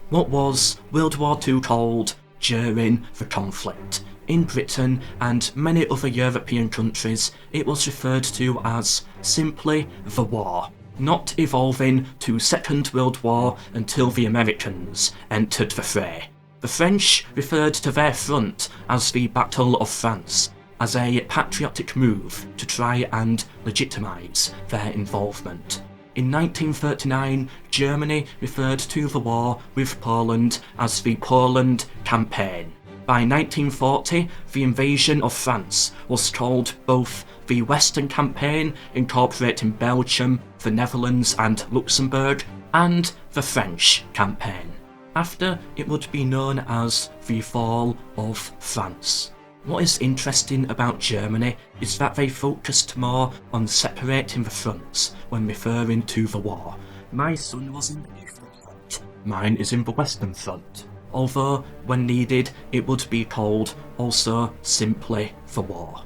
What was World War II called during the conflict? In Britain and many other European countries, it was referred to as simply the war, not evolving to Second World War until the Americans entered the fray. The French referred to their front as the Battle of France, as a patriotic move to try and legitimise their involvement. In 1939, Germany referred to the war with Poland as the Poland Campaign. By 1940, the invasion of France was called both the Western Campaign, incorporating Belgium, the Netherlands and Luxembourg, and the French Campaign. After, it would be known as the Fall of France. What is interesting about Germany is that they focused more on separating the fronts when referring to the war. My son was in the Eastern Front, mine is in the Western Front. Although, when needed, it would be called also simply the war.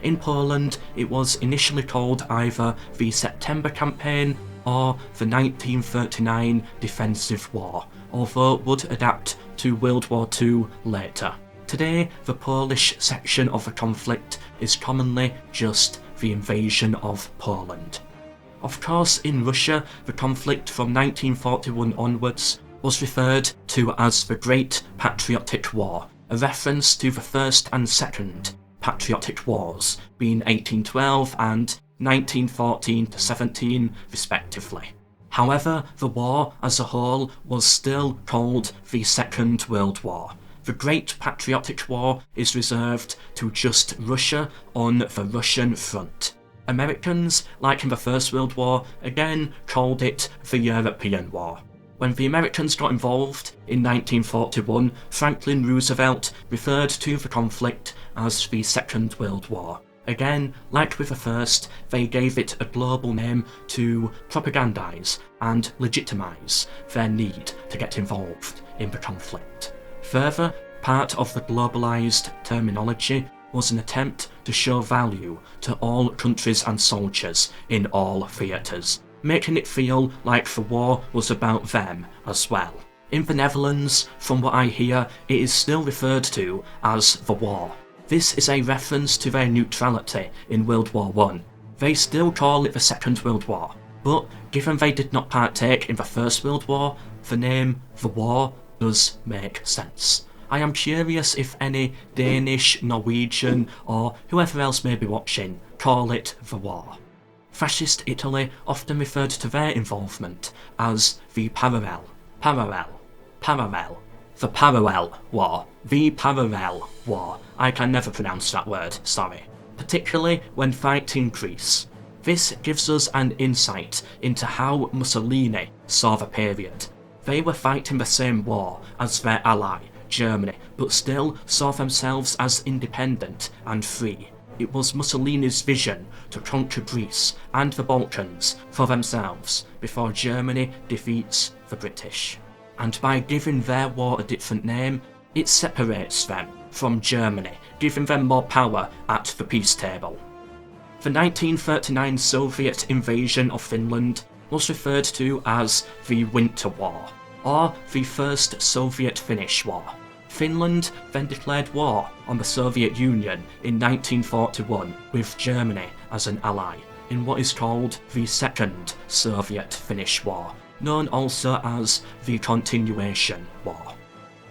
In Poland, it was initially called either the September Campaign or the 1939 Defensive War, although it would adapt to World War II later. Today, the Polish section of the conflict is commonly just the invasion of Poland. Of course, in Russia, the conflict from 1941 onwards was referred to as the Great Patriotic War, a reference to the First and Second Patriotic Wars, being 1812 and 1914-17 respectively. However, the war as a whole was still called the Second World War. The Great Patriotic War is reserved to just Russia on the Russian front. Americans, like in the First World War, again called it the European War. When the Americans got involved in 1941, Franklin Roosevelt referred to the conflict as the Second World War. Again, like with the first, they gave it a global name to propagandise and legitimise their need to get involved in the conflict. Further, part of the globalised terminology was an attempt to show value to all countries and soldiers in all theatres, making it feel like the war was about them as well. In the Netherlands, from what I hear, it is still referred to as the war. This is a reference to their neutrality in World War I. They still call it the Second World War, but given they did not partake in the First World War, the name the war does make sense. I am curious if any Danish, Norwegian, or whoever else may be watching call it the war. Fascist Italy often referred to their involvement as the parallel war, the parallel war. I can never pronounce that word, sorry. Particularly when fighting Greece. This gives us an insight into how Mussolini saw the period. They were fighting the same war as their ally, Germany, but still saw themselves as independent and free. It was Mussolini's vision to conquer Greece and the Balkans for themselves before Germany defeats the British. And by giving their war a different name, it separates them from Germany, giving them more power at the peace table. The 1939 Soviet invasion of Finland was referred to as the Winter War, or the First Soviet-Finnish War. Finland then declared war on the Soviet Union in 1941 with Germany as an ally, in what is called the Second Soviet-Finnish War, known also as the Continuation War.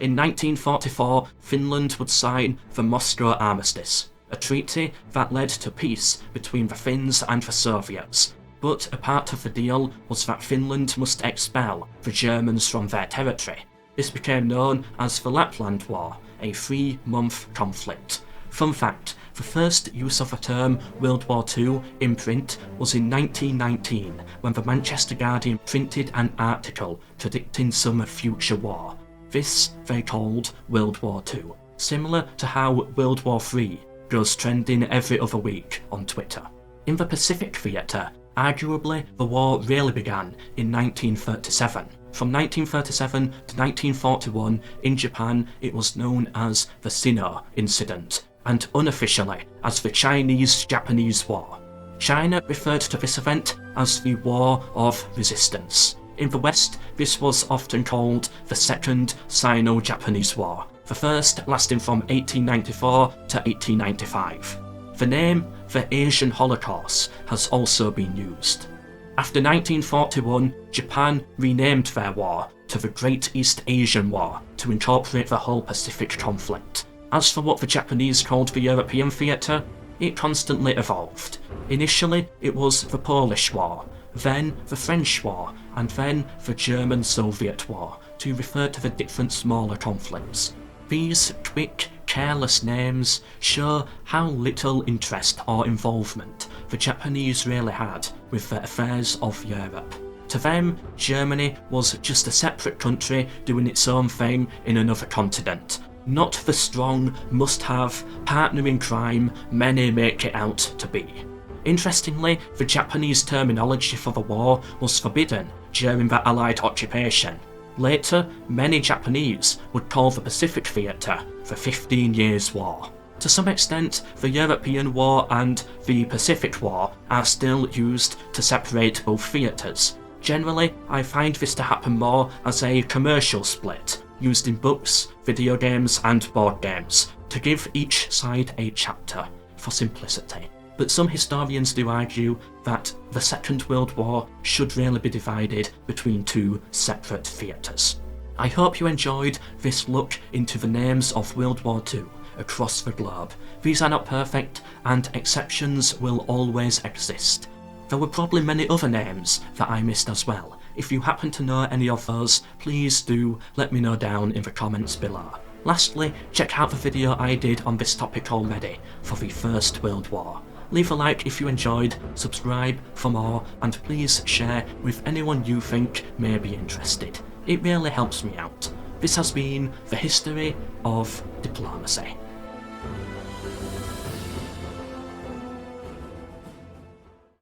In 1944, Finland would sign the Moscow Armistice, a treaty that led to peace between the Finns and the Soviets, but a part of the deal was that Finland must expel the Germans from their territory. This became known as the Lapland War, a 3-month conflict. Fun fact, the first use of the term World War II in print was in 1919, when the Manchester Guardian printed an article predicting some future war. This they called World War II, similar to how World War III goes trending every other week on Twitter. In the Pacific theatre, arguably the war really began in 1937. From 1937 to 1941, in Japan, it was known as the Sino Incident, and unofficially as the Chinese-Japanese War. China referred to this event as the War of Resistance. In the West, this was often called the Second Sino-Japanese War, the first lasting from 1894 to 1895. The name, the Asian Holocaust, has also been used. After 1941, Japan renamed their war to the Great East Asian War to incorporate the whole Pacific conflict. As for what the Japanese called the European theatre, it constantly evolved. Initially, it was the Polish War, then the French War, and then the German-Soviet War, to refer to the different smaller conflicts. These quick, careless names show how little interest or involvement the Japanese really had with the affairs of Europe. To them, Germany was just a separate country doing its own thing in another continent, not the strong, must-have, partner in crime many make it out to be. Interestingly, the Japanese terminology for the war was forbidden during the Allied occupation. Later, many Japanese would call the Pacific Theatre the 15 Years' War. To some extent, the European War and the Pacific War are still used to separate both theatres. Generally, I find this to happen more as a commercial split, used in books, video games and board games, to give each side a chapter, for simplicity. But some historians do argue that the Second World War should really be divided between two separate theatres. I hope you enjoyed this look into the names of World War II across the globe. These are not perfect, and exceptions will always exist. There were probably many other names that I missed as well. If you happen to know any of those, please do let me know down in the comments below. Lastly, check out the video I did on this topic already for the First World War. Leave a like if you enjoyed, subscribe for more, and please share with anyone you think may be interested. It really helps me out. This has been the History of Diplomacy.